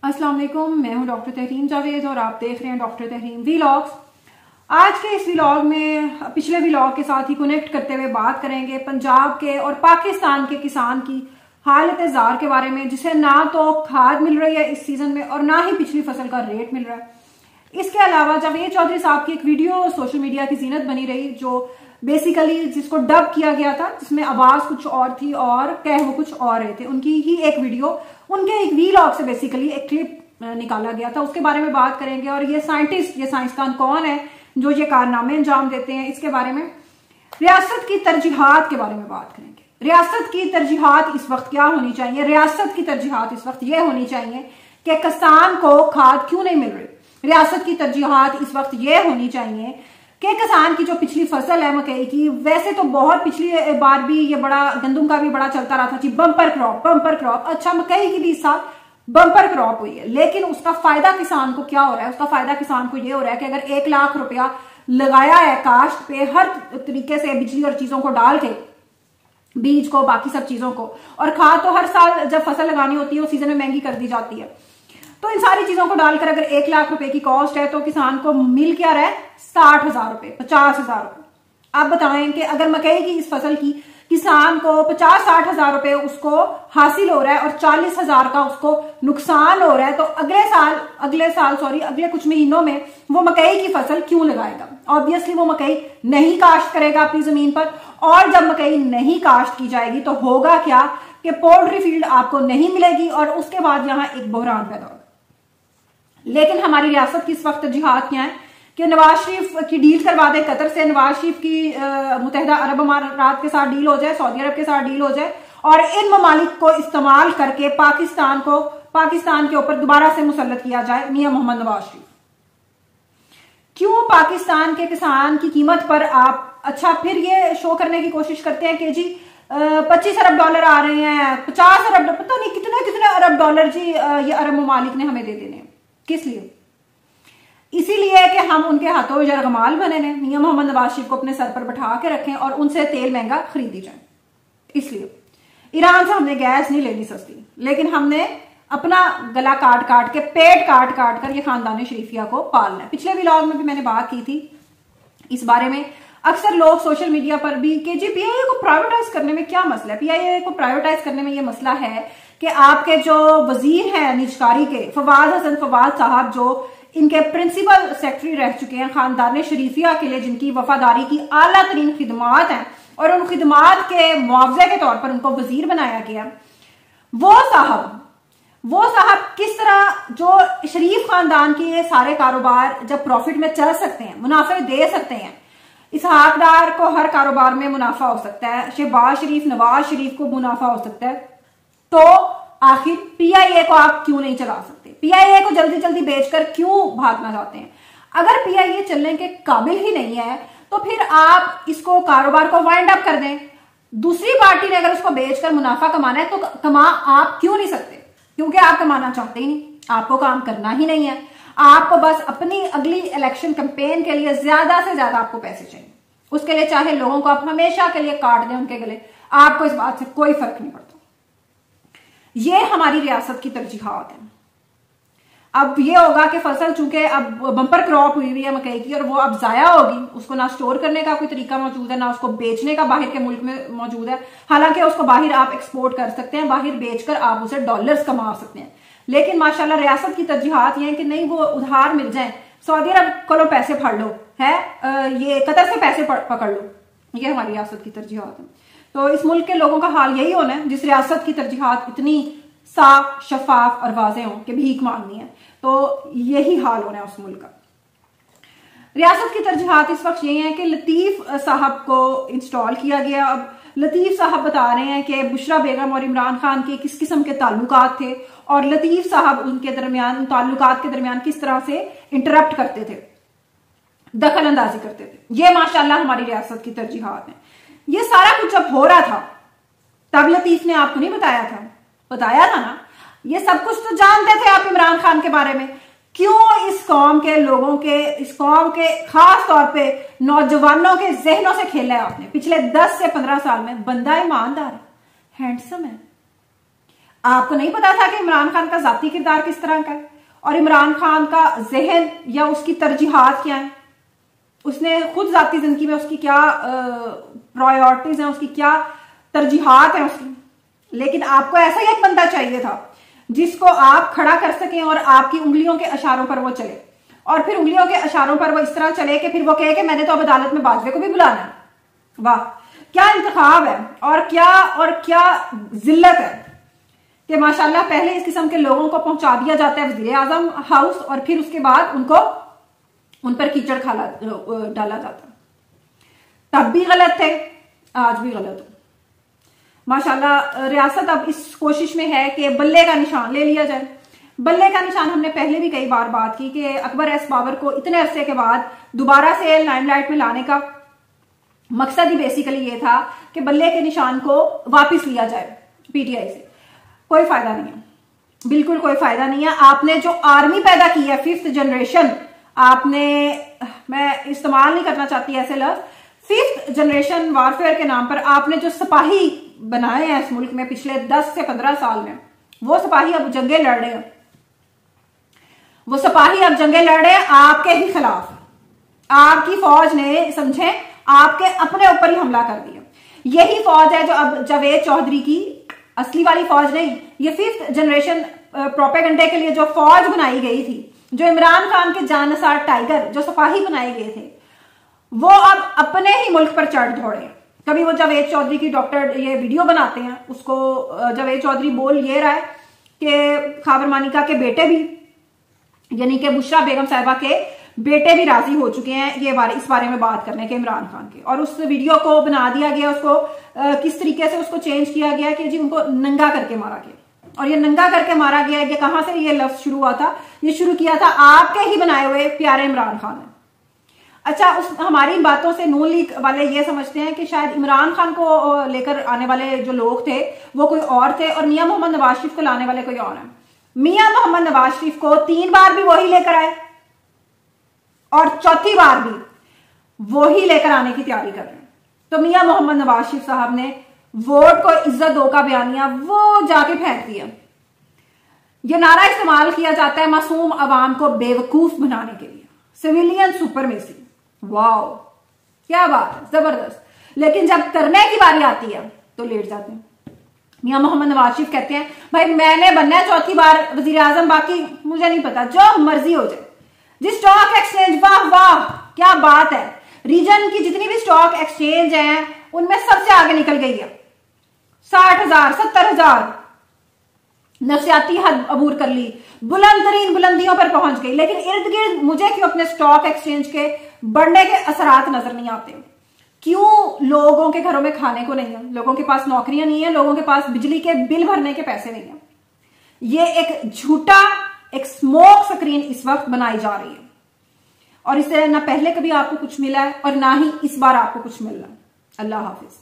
अस्सलाम वालेकुम, मैं हूं डॉक्टर तहरीन जावेद और आप देख रहे हैं डॉक्टर तहरीन व्लॉग्स। आज के इस व्लॉग में पिछले व्लॉग के साथ ही कनेक्ट करते हुए बात करेंगे पंजाब के और पाकिस्तान के किसान की हालत जार के बारे में, जिसे ना तो खाद मिल रही है इस सीजन में और ना ही पिछली फसल का रेट मिल रहा है। इसके अलावा जावेद चौधरी साहब की एक वीडियो सोशल मीडिया की जीनत बनी रही, जो बेसिकली जिसको डब किया गया था, जिसमें आवाज कुछ और थी और कह वो कुछ और रहे थे। उनकी ही एक वीडियो, उनके एक वीलॉग से बेसिकली एक क्लिप निकाला गया था, उसके बारे में बात करेंगे। और ये साइंटिस्ट, ये साइंसदान कौन है जो ये कारनामे अंजाम देते हैं, इसके बारे में। रियासत की तरजीहात के बारे में बात करेंगे। रियासत की तरजीहात इस वक्त क्या होनी चाहिए? रियासत की तरजीहात इस वक्त ये होनी चाहिए कि किसान को खाद क्यों नहीं मिल रही। रियासत की तरजीहात इस वक्त ये होनी चाहिए कि किसान की जो पिछली फसल है मकई की, वैसे तो बहुत पिछली बार भी ये बड़ा गंदम का भी बड़ा चलता रहा था जी, बम्पर क्रॉप। अच्छा, मकई की भी इस साल बम्पर क्रॉप हुई है, लेकिन उसका फायदा किसान को क्या हो रहा है? उसका फायदा किसान को ये हो रहा है कि अगर 1 लाख रुपया लगाया है काश्त पे, हर तरीके से बिजली और चीजों को डाल के, बीज को, बाकी सब चीजों को, और खाद तो हर साल जब फसल लगानी होती है उस सीजन में महंगी कर दी जाती है, तो इन सारी चीजों को डालकर अगर 1 लाख रुपए की कॉस्ट है तो किसान को मिल क्या रहा है? 60,000 रुपए, 50,000 रुपए। आप बताएं कि अगर मकई की इस फसल की किसान को 50-60 हजार रुपए उसको हासिल हो रहा है और 40,000 का उसको नुकसान हो रहा है, तो अगले कुछ महीनों में वो मकई की फसल क्यों लगाएगा? ऑब्वियसली वो मकई नहीं काश्त करेगा अपनी जमीन पर, और जब मकई नहीं काश्त की जाएगी तो होगा क्या कि पोल्ट्री फील्ड आपको नहीं मिलेगी और उसके बाद यहां एक बहरान पैदा होगा। लेकिन हमारी रियासत की इस वक्त तरजीहात क्या है कि नवाज शरीफ की डील करवा दे कतर से, नवाज शरीफ की मुत्तहिदा अरब अमारात के साथ डील हो जाए, सऊदी अरब के साथ डील हो जाए, और इन ममालिक को इस्तेमाल करके पाकिस्तान के ऊपर दोबारा से मुसल्लत किया जाए मियां मोहम्मद नवाज शरीफ। क्यों पाकिस्तान के किसान की कीमत पर आप अच्छा फिर ये शो करने की कोशिश करते हैं कि जी 25 अरब डॉलर आ रहे हैं, 50 अरब, पता नहीं कितने अरब डॉलर जी ये अरब ममालिक ने हमें दे देने। किस लिए? इसीलिए कि हम उनके हाथों जरगमाल बने ने, मियां मोहम्मद नवाज शरीफ को अपने सर पर बैठा के रखें और उनसे तेल महंगा खरीदी जाए। इसलिए ईरान से हमने गैस नहीं लेनी सस्ती, लेकिन हमने अपना गला काट के, पेट काट कर ये खानदान शरीफिया को पालना है। पिछले व्लॉग में भी मैंने बात की थी इस बारे में। अक्सर लोग सोशल मीडिया पर भी कि जी पीआईए को प्राइवेटाइज करने में क्या मसला है? पीआईए को प्राइवेटाइज करने में यह मसला है कि आपके जो वजीर हैं निजकारी के, फवाद हसन फवाद साहब, जो इनके प्रिंसिपल सेक्रेटरी रह चुके हैं खानदान शरीफिया के लिए, जिनकी वफादारी की आला तरीन खिदमात हैं और उन खिदमात के मुआवजे के तौर पर उनको वजीर बनाया गया, वो साहब किस तरह जो शरीफ खानदान के ये सारे कारोबार जब प्रॉफिट में चल सकते हैं, मुनाफे दे सकते हैं, इसहाक डार को हर कारोबार में मुनाफा हो सकता है, शहबाज शरीफ, नवाज शरीफ को मुनाफा हो सकता है, तो आखिर पीआईए को आप क्यों नहीं चला सकते? पीआईए को जल्दी जल्दी बेचकर क्यों भागना चाहते हैं? अगर पीआईए चलने के काबिल ही नहीं है तो फिर आप इसको कारोबार को वाइंड अप कर दें। दूसरी पार्टी ने अगर उसको बेचकर मुनाफा कमाना है तो कमा आप क्यों नहीं सकते? क्योंकि आप कमाना चाहते ही नहीं, आपको काम करना ही नहीं है, आपको बस अपनी अगली इलेक्शन कैंपेन के लिए ज्यादा से ज्यादा आपको पैसे चाहिए। उसके लिए चाहे लोगों को आप हमेशा के लिए काट दें उनके गले, आपको इस बात से कोई फर्क नहीं पड़ता। ये हमारी रियासत की तरजीहात है। अब ये होगा कि फसल चूंकि अब बम्पर क्रॉप हुई है मकई की और वो अब जाया होगी, उसको ना स्टोर करने का कोई तरीका मौजूद है, ना उसको बेचने का बाहर के मुल्क में मौजूद है। हालांकि उसको बाहर आप एक्सपोर्ट कर सकते हैं, बाहर बेचकर आप उसे डॉलर्स कमा सकते हैं, लेकिन माशाल्लाह रियासत की तरजीहात ये है कि नहीं, वो उधार मिल जाए, सऊदी अरब को पैसे फड़ लो है, ये कतर से पैसे पकड़ लो, ये हमारी रियासत की तरजीहात है। तो इस मुल्क के लोगों का हाल यही होना है जिस रियासत की तरजीहात इतनी साफ, शफाफ और वाज़ेह हों कि भीख मांगनी है, तो यही हाल होना है उस मुल्क का। रियासत की तरजीहात इस वक्त ये है कि लतीफ साहब को इंस्टॉल किया गया। अब लतीफ साहब बता रहे हैं कि बुशरा बेगम और इमरान खान के किस किस्म के ताल्लुकात थे और लतीफ साहब उनके दरमियान, ताल्लुकात के दरमियान किस तरह से इंटरप्ट करते थे, दखल अंदाजी करते थे। ये माशाल्लाह हमारी रियासत की तरजीहात है। ये सारा कुछ जब हो रहा था तब लतीफ ने आपको नहीं बताया था? बताया था ना। ये सब कुछ तो जानते थे आप इमरान खान के बारे में। क्यों इस कौम के लोगों के, इस कौम के खास तौर पे नौजवानों के जहनों से खेला है आपने पिछले 10 से 15 साल में? बंदा ईमानदार है, हैंडसम है, आपको नहीं पता था कि इमरान खान का जाती किरदार किस तरह का है और इमरान खान का जहन या उसकी तरजीहात क्या है, उसने खुद जाती जिंदगी में उसकी क्या प्रायोरिटीज हैं, उसकी क्या तरजीहात हैं उसकी। लेकिन आपको ऐसा ही एक बंदा चाहिए था जिसको आप खड़ा कर सकें और आपकी उंगलियों के इशारों पर वो चले, और फिर उंगलियों के इशारों पर वो इस तरह चले कि फिर वो कहे कि मैंने तो अब अदालत में बाजवे को भी बुलाना है। वाह, क्या इंतखाब है और क्या जिल्लत है कि माशाल्लाह पहले इस किस्म के लोगों को पहुंचा दिया जाता है वज़ीर आज़म हाउस और फिर उसके बाद उन पर कीचड़ डाला जाता। तब भी गलत थे, आज भी गलत हो। माशाल्लाह रियासत अब इस कोशिश में है कि बल्ले का निशान ले लिया जाए। बल्ले का निशान हमने पहले भी कई बार बात की कि अकबर एस बाबर को इतने अरसे के बाद दोबारा से लाइमलाइट में लाने का मकसद ही बेसिकली ये था कि बल्ले के निशान को वापस लिया जाए पीटीआई से। कोई फायदा नहीं है, बिल्कुल कोई फायदा नहीं है। आपने जो आर्मी पैदा की है 5th जनरेशन, आपने, मैं इस्तेमाल नहीं करना चाहती ऐसे लफ्ज, 5th जनरेशन वारफेयर के नाम पर आपने जो सिपाही बनाए हैं इस मुल्क में पिछले 10 से 15 साल में, वो सिपाही अब जंगे लड़ रहे हैं, वो सिपाही अब जंगे लड़ रहे हैं आपके ही खिलाफ। आपकी फौज ने समझे आपके अपने ऊपर ही हमला कर दिया। यही फौज है जो अब जावेद चौधरी की असली वाली फौज नहीं, ये 5th जनरेशन प्रोपेगेंडे के लिए जो फौज बनाई गई थी, जो इमरान खान के जानसार टाइगर जो सिपाही बनाए गए थे, वो अब अपने ही मुल्क पर चढ़ दौड़े। कभी वो जावेद चौधरी की डॉक्टर ये वीडियो बनाते हैं, उसको जावेद चौधरी बोल ये रहा है कि खाबर मानिका के बेटे भी, यानी कि बुशरा बेगम साहिबा के बेटे भी राजी हो चुके हैं इस बारे में बात करने के इमरान खान के। और उस वीडियो को बना दिया गया, उसको किस तरीके से उसको चेंज किया गया कि जी उनको नंगा करके मारा गया। और ये नंगा करके मारा गया, ये कहां से ये लफ्ज शुरू हुआ था? ये शुरू किया था आपके ही बनाए हुए प्यारे इमरान खान ने। अच्छा, हमारी बातों से नून लीग वाले ये समझते हैं कि शायद इमरान खान को लेकर आने वाले जो लोग थे वो कोई और थे और मियां मोहम्मद नवाज शरीफ को लाने वाले कोई और है। मियां मोहम्मद नवाज शरीफ को 3 बार भी वही लेकर आए और 4थी बार भी वही लेकर आने की तैयारी कर रहे हैं। तो मियां मोहम्मद नवाज शरीफ साहब ने वोट को इज्जत दो का बयानिया वो जाके फेंक दिया। यह नारा इस्तेमाल किया जाता है मासूम अवाम को बेवकूफ बनाने के लिए, सिविलियन सुपरमेसी। वाओ, क्या बात है, जबरदस्त। लेकिन जब करने की बारी आती है तो लेट जाते हैं। मियां मोहम्मद नवाज शरीफ कहते हैं भाई मैंने बनना है 4थी बार वजीर आजम, बाकी मुझे नहीं पता, जो मर्जी हो जाए। जी स्टॉक एक्सचेंज, वाह वाह क्या बात है, रीजन की जितनी भी स्टॉक एक्सचेंज हैं उनमें सबसे आगे निकल गई है। 60,000 70,000 नफसियाती हद अबूर कर ली, बुलंद तरीन बुलंदियों पर पहुंच गई। लेकिन इर्द गिर्द मुझे क्यों अपने स्टॉक एक्सचेंज के बढ़ने के असरात नजर नहीं आते? क्यों लोगों के घरों में खाने को नहीं है, लोगों के पास नौकरियां नहीं है, लोगों के पास बिजली के बिल भरने के पैसे नहीं है। ये एक झूठा, एक स्मोक स्क्रीन इस वक्त बनाई जा रही है और इससे ना पहले कभी आपको कुछ मिला है और ना ही इस बार आपको कुछ मिल रहा है। अल्लाह हाफिज।